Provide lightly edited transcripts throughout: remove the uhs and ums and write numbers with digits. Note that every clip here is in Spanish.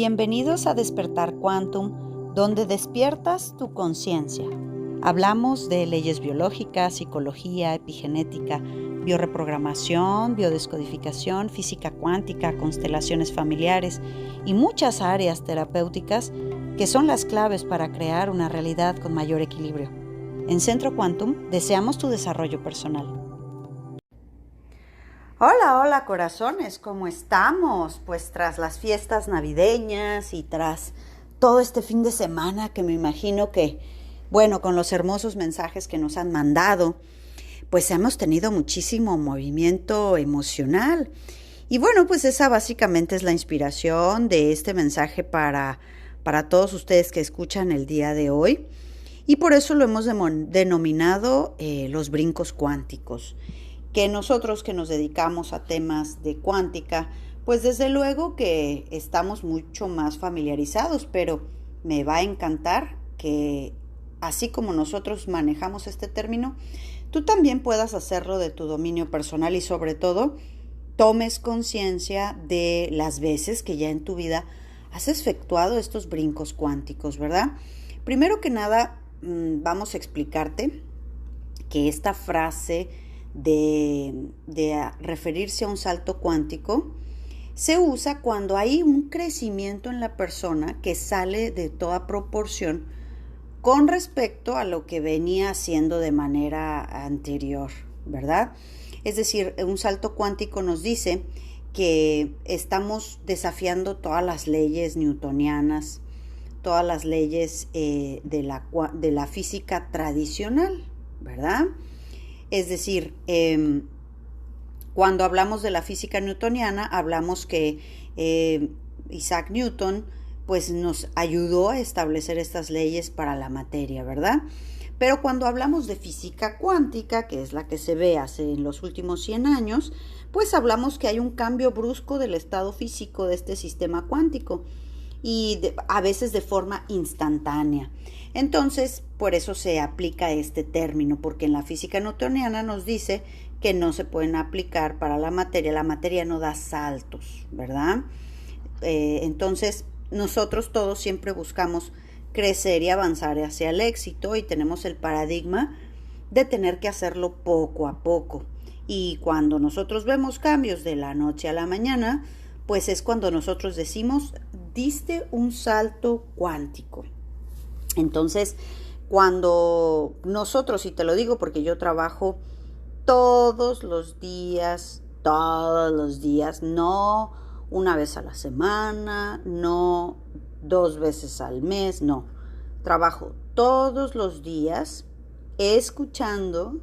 Bienvenidos a Despertar Quantum, donde despiertas tu conciencia. Hablamos de leyes biológicas, psicología, epigenética, bioreprogramación, biodescodificación, física cuántica, constelaciones familiares y muchas áreas terapéuticas que son las claves para crear una realidad con mayor equilibrio. En Centro Quantum deseamos tu desarrollo personal. Hola corazones, ¿cómo estamos? Pues tras las fiestas navideñas y tras todo este fin de semana que me imagino que, con los hermosos mensajes que nos han mandado, pues hemos tenido muchísimo movimiento emocional. Y pues esa básicamente es la inspiración de este mensaje para todos ustedes que escuchan el día de hoy. Y por eso lo hemos denominado los brincos cuánticos. Que nosotros que nos dedicamos a temas de cuántica, pues desde luego que estamos mucho más familiarizados, pero me va a encantar que así como nosotros manejamos este término, tú también puedas hacerlo de tu dominio personal y sobre todo tomes conciencia de las veces que ya en tu vida has efectuado estos brincos cuánticos, ¿verdad? Primero que nada, vamos a explicarte que esta frase de referirse a un salto cuántico se usa cuando hay un crecimiento en la persona que sale de toda proporción con respecto a lo que venía haciendo de manera anterior, ¿verdad? Es decir, un salto cuántico nos dice que estamos desafiando todas las leyes newtonianas, todas las leyes de la física tradicional, ¿verdad? Es decir, cuando hablamos de la física newtoniana, hablamos que Isaac Newton pues nos ayudó a establecer estas leyes para la materia, ¿verdad? Pero cuando hablamos de física cuántica, que es la que se ve en los últimos 100 años, pues hablamos que hay un cambio brusco del estado físico de este sistema cuántico y a veces de forma instantánea. Entonces, por eso se aplica este término, porque en la física newtoniana nos dice que no se pueden aplicar para la materia no da saltos, ¿verdad? Entonces, nosotros todos siempre buscamos crecer y avanzar hacia el éxito y tenemos el paradigma de tener que hacerlo poco a poco. Y cuando nosotros vemos cambios de la noche a la mañana, pues es cuando nosotros decimos, diste un salto cuántico. Entonces, cuando nosotros, y te lo digo porque yo trabajo todos los días, no una vez a la semana, no 2 veces al mes, no. Trabajo todos los días escuchando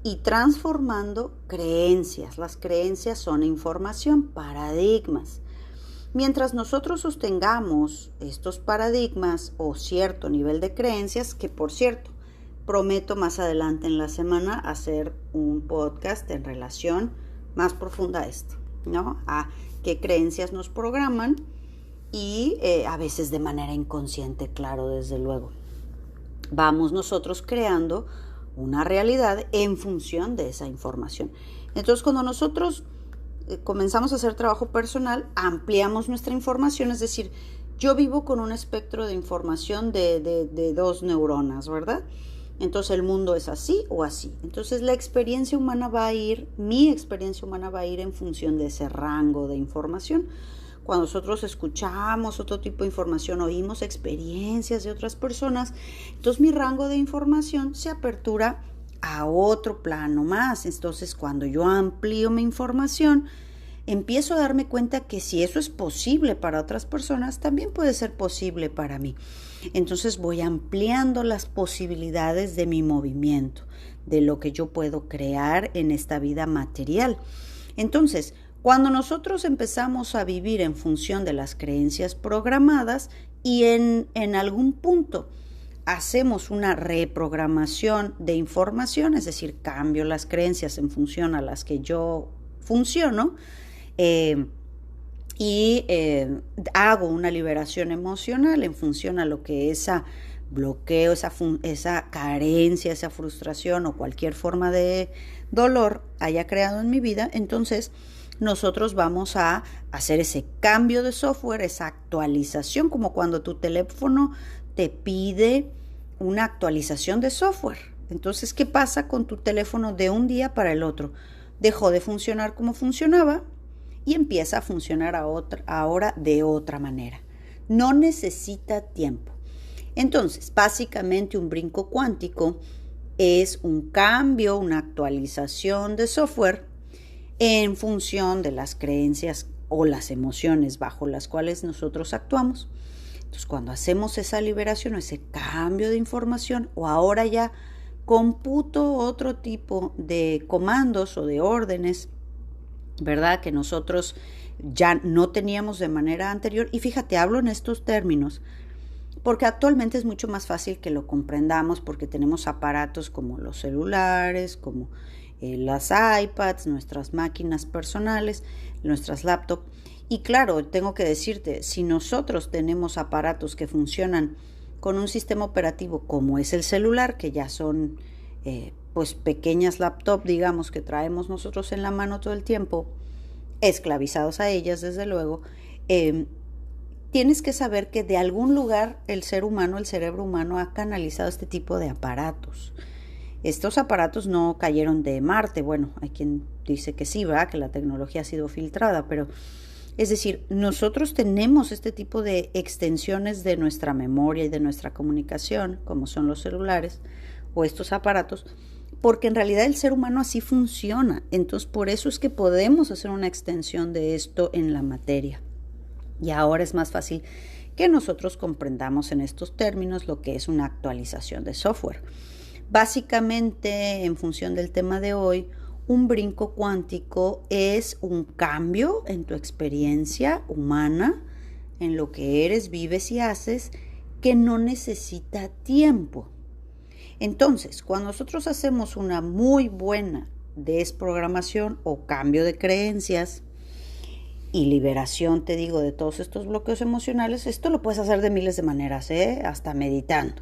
y transformando creencias. Las creencias son información, paradigmas. Mientras nosotros sostengamos estos paradigmas o cierto nivel de creencias, que por cierto, prometo más adelante en la semana hacer un podcast en relación más profunda a esto, ¿no? A qué creencias nos programan y a veces de manera inconsciente, claro, desde luego. Vamos nosotros creando una realidad en función de esa información. Entonces, cuando nosotros comenzamos a hacer trabajo personal, ampliamos nuestra información, es decir, yo vivo con un espectro de información de 2 neuronas, ¿verdad? Entonces el mundo es así o así. Entonces mi experiencia humana va a ir en función de ese rango de información. Cuando nosotros escuchamos otro tipo de información, oímos experiencias de otras personas, entonces mi rango de información se apertura a otro plano más. Entonces, cuando yo amplío mi información, empiezo a darme cuenta que si eso es posible para otras personas, también puede ser posible para mí. Entonces voy ampliando las posibilidades de mi movimiento, de lo que yo puedo crear en esta vida material. Entonces, cuando nosotros empezamos a vivir en función de las creencias programadas y en algún punto hacemos una reprogramación de información, es decir, cambio las creencias en función a las que yo funciono hago una liberación emocional en función a lo que esa bloqueo, esa carencia, esa frustración o cualquier forma de dolor haya creado en mi vida, entonces nosotros vamos a hacer ese cambio de software, esa actualización, como cuando tu teléfono te pide una actualización de software. Entonces, ¿qué pasa con tu teléfono de un día para el otro? Dejó de funcionar como funcionaba y empieza a funcionar ahora de otra manera. No necesita tiempo. Entonces, básicamente un brinco cuántico es un cambio, una actualización de software en función de las creencias o las emociones bajo las cuales nosotros actuamos. Entonces, cuando hacemos esa liberación o ese cambio de información, o ahora ya computo otro tipo de comandos o de órdenes, ¿verdad? Que nosotros ya no teníamos de manera anterior. Y fíjate, hablo en estos términos porque actualmente es mucho más fácil que lo comprendamos porque tenemos aparatos como los celulares, como las iPads, nuestras máquinas personales, nuestras laptops. Y claro, tengo que decirte, si nosotros tenemos aparatos que funcionan con un sistema operativo como es el celular, que ya son pues pequeñas laptops, digamos, que traemos nosotros en la mano todo el tiempo, esclavizados a ellas, desde luego, tienes que saber que de algún lugar el ser humano, el cerebro humano, ha canalizado este tipo de aparatos. Estos aparatos no cayeron de Marte. Bueno, hay quien dice que sí, ¿verdad? Que la tecnología ha sido filtrada, pero es decir, nosotros tenemos este tipo de extensiones de nuestra memoria y de nuestra comunicación, como son los celulares o estos aparatos, porque en realidad el ser humano así funciona. Entonces, por eso es que podemos hacer una extensión de esto en la materia. Y ahora es más fácil que nosotros comprendamos en estos términos lo que es una actualización de software. Básicamente, en función del tema de hoy, un brinco cuántico es un cambio en tu experiencia humana, en lo que eres, vives y haces, que no necesita tiempo. Entonces, cuando nosotros hacemos una muy buena desprogramación o cambio de creencias y liberación, te digo, de todos estos bloqueos emocionales, esto lo puedes hacer de miles de maneras, hasta meditando,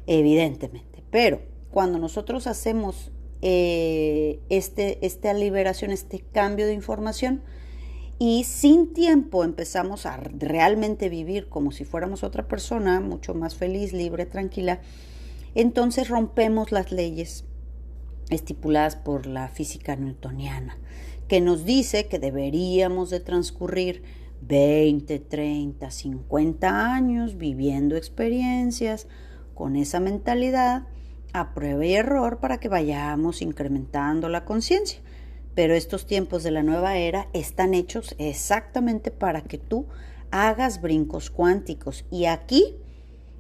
evidentemente. Pero cuando nosotros hacemos esta liberación, este cambio de información, y sin tiempo empezamos a realmente vivir como si fuéramos otra persona, mucho más feliz, libre, tranquila, entonces rompemos las leyes estipuladas por la física newtoniana, que nos dice que deberíamos de transcurrir 20, 30, 50 años viviendo experiencias con esa mentalidad a prueba y error para que vayamos incrementando la conciencia. Pero estos tiempos de la nueva era están hechos exactamente para que tú hagas brincos cuánticos. Y aquí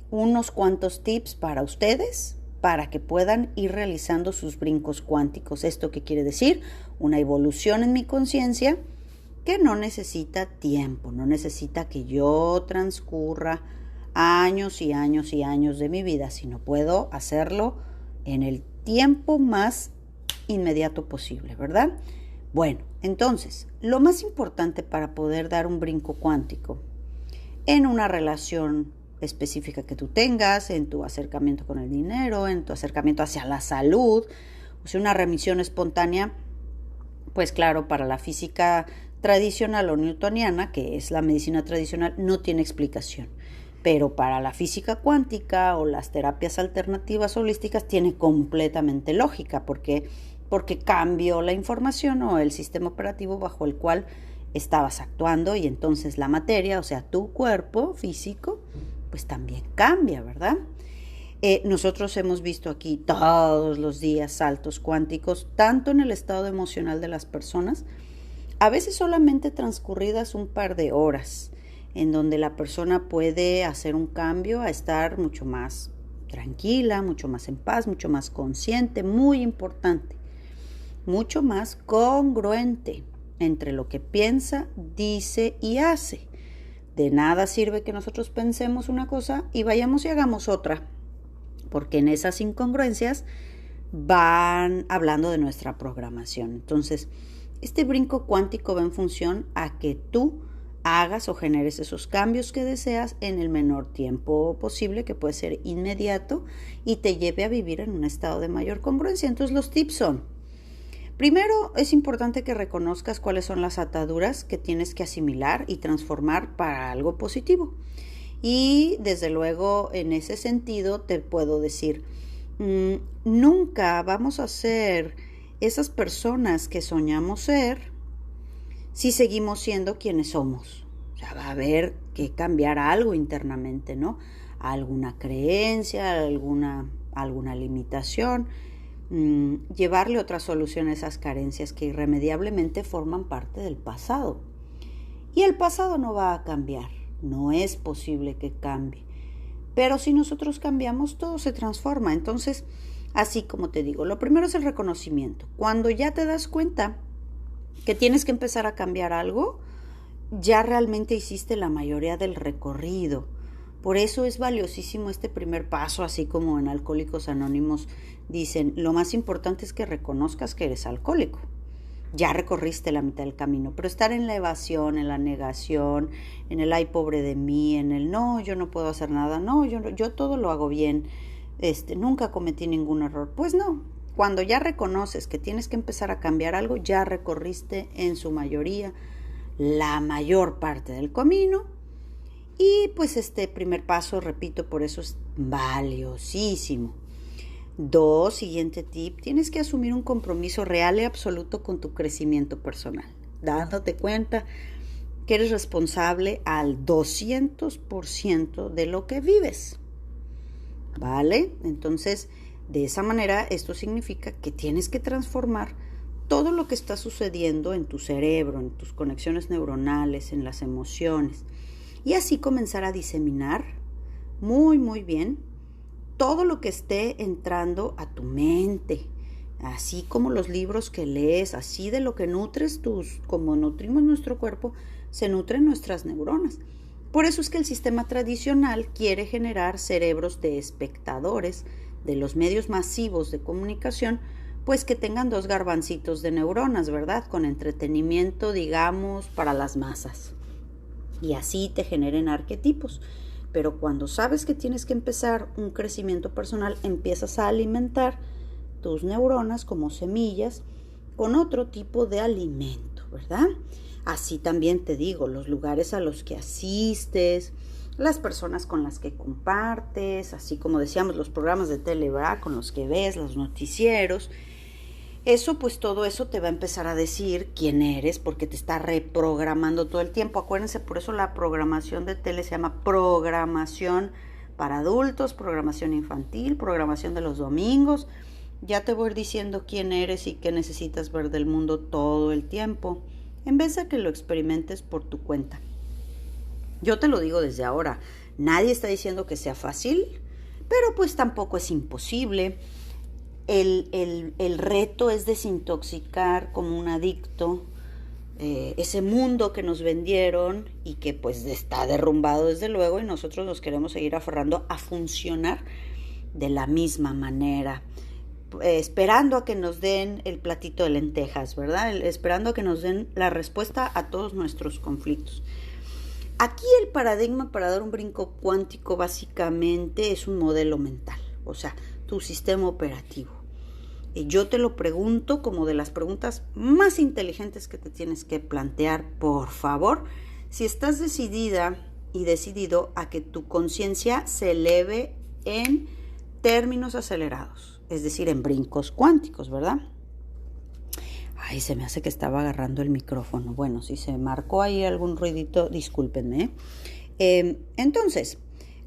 unos cuantos tips para ustedes para que puedan ir realizando sus brincos cuánticos. ¿Esto qué quiere decir? Una evolución en mi conciencia que no necesita tiempo, no necesita que yo transcurra años y años y años de mi vida, sino puedo hacerlo en el tiempo más inmediato posible, ¿verdad? Bueno, entonces, lo más importante para poder dar un brinco cuántico en una relación específica que tú tengas, en tu acercamiento con el dinero, en tu acercamiento hacia la salud, o sea, una remisión espontánea, pues claro, para la física tradicional o newtoniana, que es la medicina tradicional, no tiene explicación. Pero para la física cuántica o las terapias alternativas holísticas tiene completamente lógica, porque cambió la información o el sistema operativo bajo el cual estabas actuando, y entonces la materia, o sea, tu cuerpo físico, pues también cambia, ¿verdad? Nosotros hemos visto aquí todos los días saltos cuánticos, tanto en el estado emocional de las personas, a veces solamente transcurridas un par de horas, en donde la persona puede hacer un cambio a estar mucho más tranquila, mucho más en paz, mucho más consciente, muy importante, mucho más congruente entre lo que piensa, dice y hace. De nada sirve que nosotros pensemos una cosa y vayamos y hagamos otra, porque en esas incongruencias van hablando de nuestra programación. Entonces, este brinco cuántico va en función a que tú hagas o generes esos cambios que deseas en el menor tiempo posible, que puede ser inmediato, y te lleve a vivir en un estado de mayor congruencia. Entonces, los tips son: Primero, es importante que reconozcas cuáles son las ataduras que tienes que asimilar y transformar para algo positivo. Y desde luego, en ese sentido, te puedo decir, nunca vamos a ser esas personas que soñamos ser si seguimos siendo quienes somos. O sea, va a haber que cambiar algo internamente, ¿no? Alguna creencia, alguna limitación, llevarle otra solución a esas carencias que irremediablemente forman parte del pasado. Y el pasado no va a cambiar, no es posible que cambie. Pero si nosotros cambiamos, todo se transforma. Entonces, así como te digo, lo primero es el reconocimiento. Cuando ya te das cuenta que tienes que empezar a cambiar algo, ya realmente hiciste la mayoría del recorrido. Por eso es valiosísimo este primer paso, así como en Alcohólicos Anónimos dicen, lo más importante es que reconozcas que eres alcohólico. Ya recorriste la mitad del camino, pero estar en la evasión, en la negación, en el ay pobre de mí, en el no, yo no puedo hacer nada, no, yo todo lo hago bien, nunca cometí ningún error. Pues no, cuando ya reconoces que tienes que empezar a cambiar algo, ya recorriste en su mayoría la mayor parte del camino. Y pues este primer paso, repito, por eso es valiosísimo. 2, siguiente tip, tienes que asumir un compromiso real y absoluto con tu crecimiento personal, dándote cuenta que eres responsable al 200% de lo que vives, ¿vale? Entonces, de esa manera, esto significa que tienes que transformar todo lo que está sucediendo en tu cerebro, en tus conexiones neuronales, en las emociones, y así comenzar a diseminar muy, muy bien todo lo que esté entrando a tu mente, así como los libros que lees, así de lo que nutres como nutrimos nuestro cuerpo, se nutren nuestras neuronas. Por eso es que el sistema tradicional quiere generar cerebros de espectadores de los medios masivos de comunicación, pues que tengan 2 garbancitos de neuronas, ¿verdad? Con entretenimiento, digamos, para las masas. Y así te generen arquetipos. Pero cuando sabes que tienes que empezar un crecimiento personal, empiezas a alimentar tus neuronas como semillas con otro tipo de alimento, ¿verdad? Así también te digo, los lugares a los que asistes, las personas con las que compartes, así como decíamos, los programas de tele, ¿verdad? Con los que ves, los noticieros. Eso, pues todo eso te va a empezar a decir quién eres, porque te está reprogramando todo el tiempo. Acuérdense, por eso la programación de tele se llama programación para adultos, programación infantil, programación de los domingos. Ya te voy a ir diciendo quién eres y qué necesitas ver del mundo todo el tiempo, en vez de que lo experimentes por tu cuenta. Yo te lo digo desde ahora, nadie está diciendo que sea fácil, pero pues tampoco es imposible. El reto es desintoxicar como un adicto ese mundo que nos vendieron y que pues está derrumbado desde luego, y nosotros nos queremos seguir aferrando a funcionar de la misma manera, esperando a que nos den el platito de lentejas, ¿verdad? Esperando a que nos den la respuesta a todos nuestros conflictos. Aquí el paradigma para dar un brinco cuántico básicamente es un modelo mental, o sea, tu sistema operativo. Y yo te lo pregunto como de las preguntas más inteligentes que te tienes que plantear, por favor, si estás decidida y decidido a que tu conciencia se eleve en términos acelerados, es decir, en brincos cuánticos, ¿verdad? Ay, se me hace que estaba agarrando el micrófono. Bueno, si se marcó ahí algún ruidito, discúlpenme. Entonces,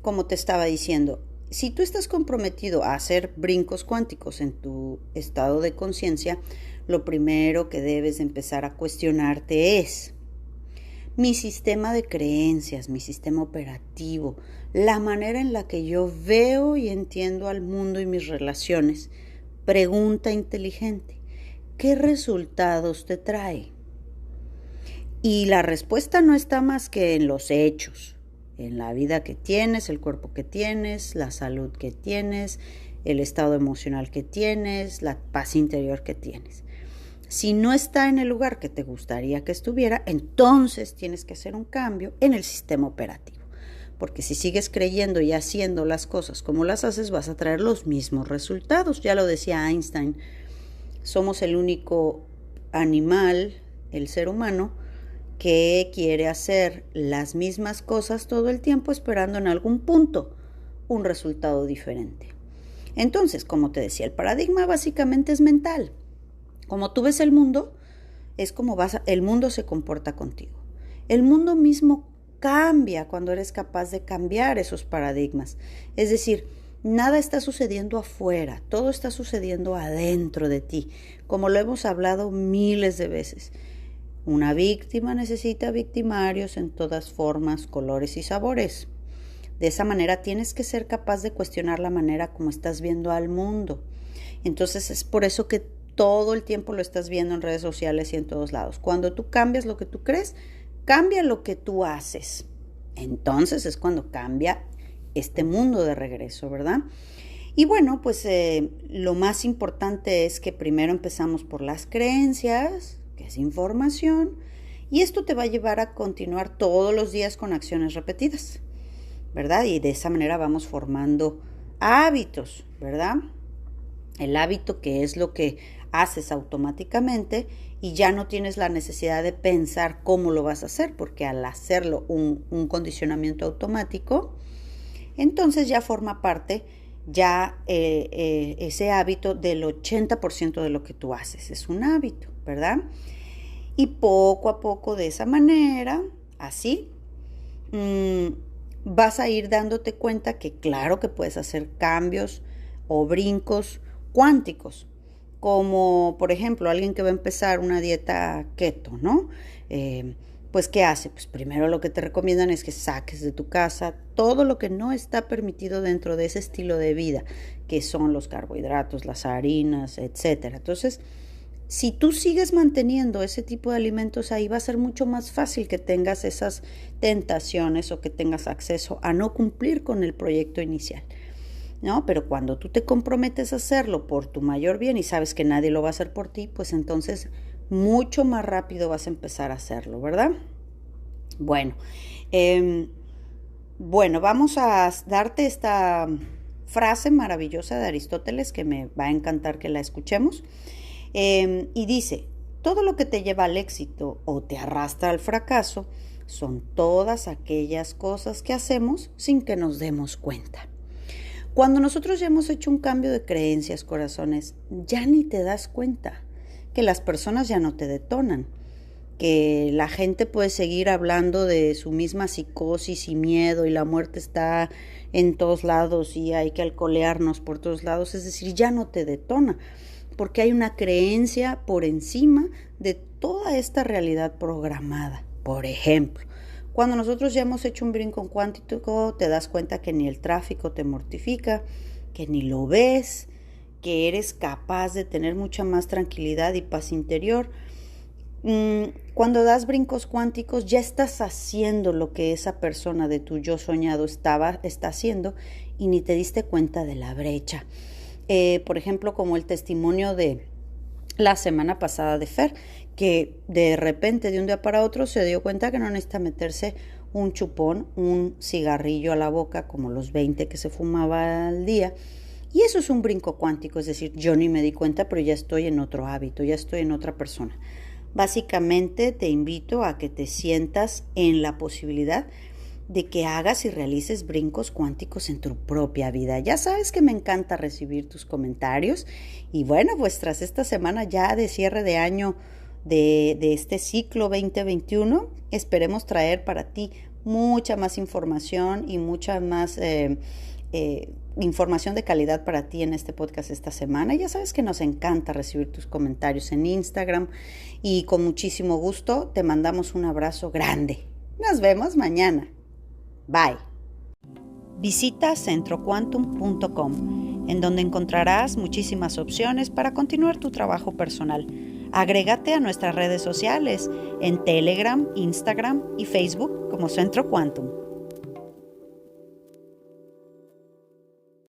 como te estaba diciendo, si tú estás comprometido a hacer brincos cuánticos en tu estado de conciencia, lo primero que debes de empezar a cuestionarte es: mi sistema de creencias, mi sistema operativo, la manera en la que yo veo y entiendo al mundo y mis relaciones. Pregunta inteligente: ¿qué resultados te trae? Y la respuesta no está más que en los hechos, en la vida que tienes, el cuerpo que tienes, la salud que tienes, el estado emocional que tienes, la paz interior que tienes. Si no está en el lugar que te gustaría que estuviera, entonces tienes que hacer un cambio en el sistema operativo. Porque si sigues creyendo y haciendo las cosas como las haces, vas a traer los mismos resultados. Ya lo decía Einstein, somos el único animal, el ser humano, que quiere hacer las mismas cosas todo el tiempo esperando en algún punto un resultado diferente. Entonces, como te decía, el paradigma básicamente es mental. Como tú ves el mundo, es como el mundo se comporta contigo. El mundo mismo cambia cuando eres capaz de cambiar esos paradigmas. Es decir, nada está sucediendo afuera, todo está sucediendo adentro de ti, como lo hemos hablado miles de veces. Una víctima necesita victimarios en todas formas, colores y sabores. De esa manera tienes que ser capaz de cuestionar la manera como estás viendo al mundo. Entonces es por eso que todo el tiempo lo estás viendo en redes sociales y en todos lados. Cuando tú cambias lo que tú crees, cambia lo que tú haces. Entonces es cuando cambia este mundo de regreso, ¿verdad? Y bueno, pues lo más importante es que primero empezamos por las creencias, que es información, y esto te va a llevar a continuar todos los días con acciones repetidas, ¿verdad? Y de esa manera vamos formando hábitos, ¿verdad? El hábito, que es lo que haces automáticamente y ya no tienes la necesidad de pensar cómo lo vas a hacer, porque al hacerlo un condicionamiento automático, entonces ya forma parte ese hábito del 80% de lo que tú haces. Es un hábito, ¿verdad? Y poco a poco, de esa manera, así, vas a ir dándote cuenta que claro que puedes hacer cambios o brincos cuánticos, como por ejemplo alguien que va a empezar una dieta keto, ¿no? Pues ¿qué hace? Pues primero lo que te recomiendan es que saques de tu casa todo lo que no está permitido dentro de ese estilo de vida, que son los carbohidratos, las harinas, etcétera. Entonces, si tú sigues manteniendo ese tipo de alimentos ahí, va a ser mucho más fácil que tengas esas tentaciones o que tengas acceso a no cumplir con el proyecto inicial, ¿no? Pero cuando tú te comprometes a hacerlo por tu mayor bien y sabes que nadie lo va a hacer por ti, pues entonces mucho más rápido vas a empezar a hacerlo, ¿verdad? Bueno, vamos a darte esta frase maravillosa de Aristóteles que me va a encantar que la escuchemos. Y dice, todo lo que te lleva al éxito o te arrastra al fracaso son todas aquellas cosas que hacemos sin que nos demos cuenta. Cuando nosotros ya hemos hecho un cambio de creencias, corazones, ya ni te das cuenta que las personas ya no te detonan, que la gente puede seguir hablando de su misma psicosis y miedo y la muerte está en todos lados y hay que alcoholearnos por todos lados, es decir, ya no te detona, porque hay una creencia por encima de toda esta realidad programada. Por ejemplo, cuando nosotros ya hemos hecho un brinco cuántico, te das cuenta que ni el tráfico te mortifica, que ni lo ves, que eres capaz de tener mucha más tranquilidad y paz interior. Cuando das brincos cuánticos, ya estás haciendo lo que esa persona de tu yo soñado está haciendo y ni te diste cuenta de la brecha. Por ejemplo, como el testimonio de la semana pasada de Fer, que de repente, de un día para otro, se dio cuenta que no necesita meterse un chupón, un cigarrillo a la boca, como los 20 que se fumaba al día. Y eso es un brinco cuántico, es decir, yo ni me di cuenta, pero ya estoy en otro hábito, ya estoy en otra persona. Básicamente te invito a que te sientas en la posibilidad de que hagas y realices brincos cuánticos en tu propia vida. Ya sabes que me encanta recibir tus comentarios y bueno, pues tras esta semana ya de cierre de año de este ciclo 2021, esperemos traer para ti mucha más información y mucha más información de calidad para ti en este podcast esta semana. Ya sabes que nos encanta recibir tus comentarios en Instagram y con muchísimo gusto te mandamos un abrazo grande. Nos vemos mañana. Bye. Visita centroquantum.com, en donde encontrarás muchísimas opciones para continuar tu trabajo personal. Agrégate a nuestras redes sociales en Telegram, Instagram y Facebook como Centro Quantum.